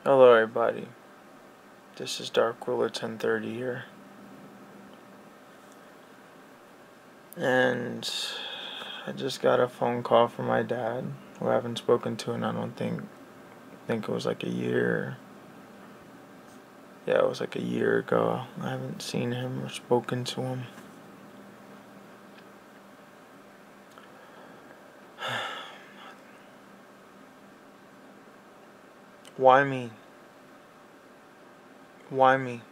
Hello everybody, this is Dark Ruler 1030 here, and I just got a phone call from my dad, who I haven't spoken to in I don't think it was like a year. Yeah, it was like a year ago. I haven't seen him or spoken to him. Why me? Why me?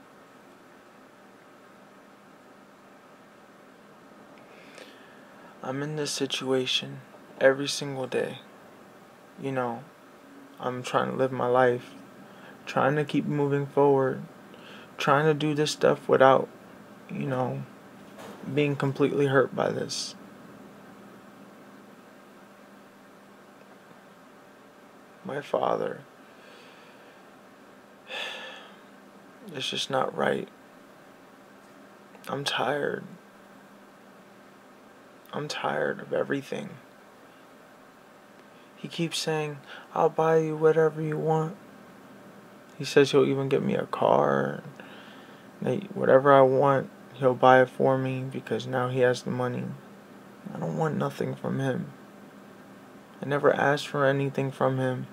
I'm in this situation every single day. You know, I'm trying to live my life, trying to keep moving forward, trying to do this stuff without, you know, being completely hurt by this. My father, it's just not right. I'm tired. I'm tired of everything. He keeps saying, I'll buy you whatever you want. He says he'll even get me a car. Whatever I want, he'll buy it for me because now he has the money. I don't want nothing from him. I never asked for anything from him.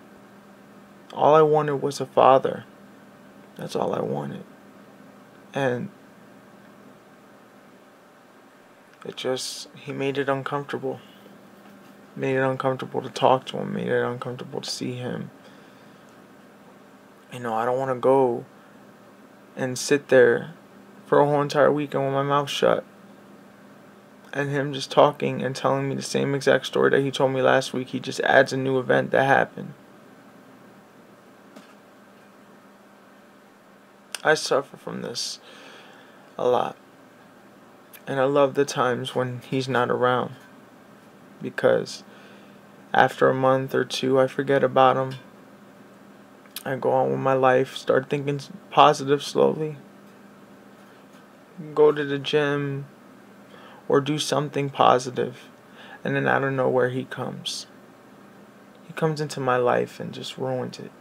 All I wanted was a father. That's all I wanted. And he made it uncomfortable. Made it uncomfortable to talk to him. Made it uncomfortable to see him. I don't want to go and sit there for a whole entire weekend with my mouth shut. And him just talking and telling me the same exact story that he told me last week. He just adds a new event that happened. I suffer from this a lot. And I love the times when he's not around. Because after a month or two, I forget about him. I go on with my life, start thinking positive slowly. Go to the gym or do something positive. And then out of nowhere he comes. He comes into my life and just ruins it.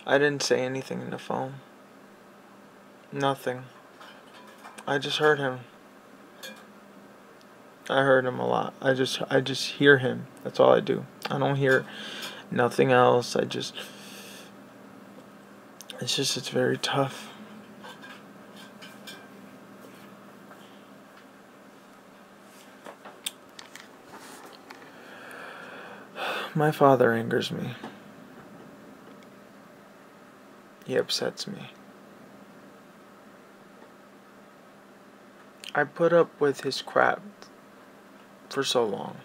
I didn't say anything in the phone. Nothing. I just heard him. I heard him a lot. I just hear him. That's all I do. I don't hear nothing else. It's very tough. My father angers me. He upsets me. I put up with his crap for so long.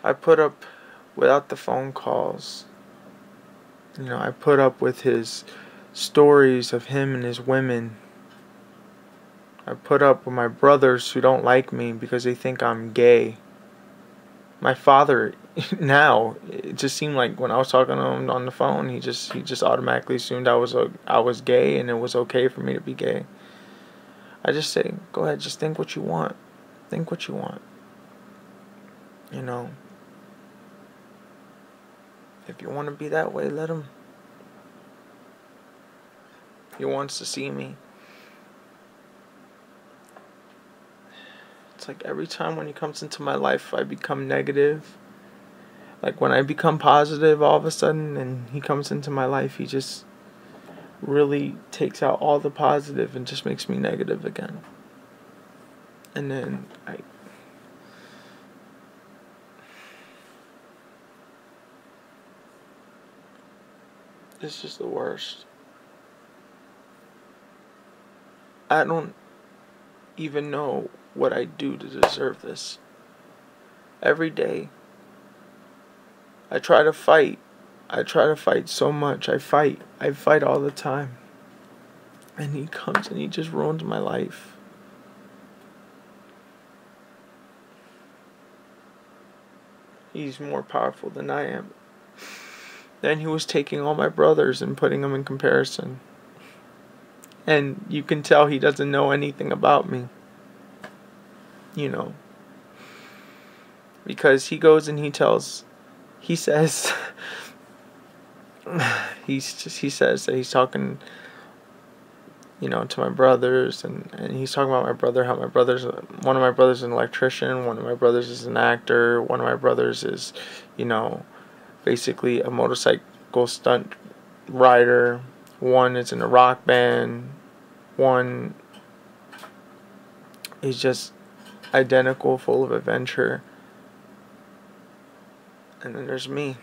I put up without the phone calls. I put up with his stories of him and his women. I put up with my brothers who don't like me because they think I'm gay. My father, now, it just seemed like when I was talking to him on the phone, he just automatically assumed I was gay and it was okay for me to be gay. I just say, go ahead, just think what you want. Think what you want. If you want to be that way, let him. He wants to see me. It's like every time when he comes into my life, I become negative. Like when I become positive all of a sudden and he comes into my life, he just really takes out all the positive and just makes me negative again. And then it's just the worst. I don't even know what I do to deserve this. Every day, I try to fight. I try to fight so much. I fight all the time. And he comes and he just ruins my life. He's more powerful than I am. Then he was taking all my brothers and putting them in comparison. And you can tell he doesn't know anything about me. you know, because he goes and he says, he says that he's talking, you know, to my brothers, and he's talking about my brother, how one of my brothers is an electrician, one of my brothers is an actor, one of my brothers is, you know, basically a motorcycle stunt rider, one is in a rock band, one is just identical, full of adventure, and then there's me.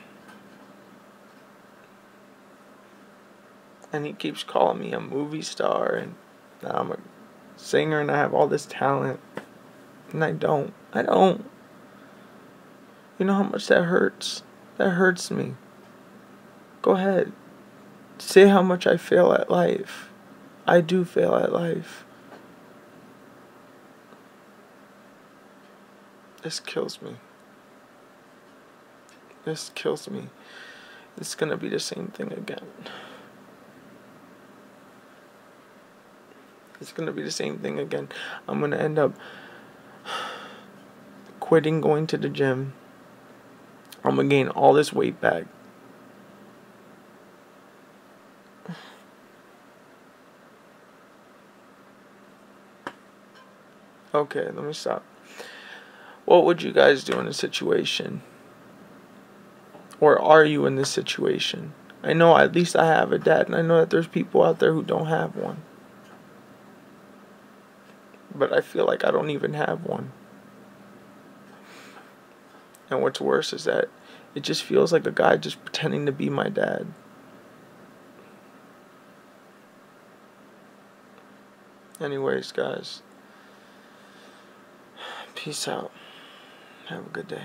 And he keeps calling me a movie star, and that I'm a singer, and I have all this talent, and I don't. You know how much that hurts? That hurts me. Go ahead. Say how much I fail at life. I do fail at life. This kills me. This kills me. It's gonna be the same thing again. It's gonna be the same thing again. I'm gonna end up quitting going to the gym. I'm gonna gain all this weight back. Okay, let me stop. What would you guys do in this situation? Or are you in this situation? I know at least I have a dad, and I know that there's people out there who don't have one. But I feel like I don't even have one. And what's worse is that it just feels like a guy just pretending to be my dad. Anyways, guys, peace out. Have a good day.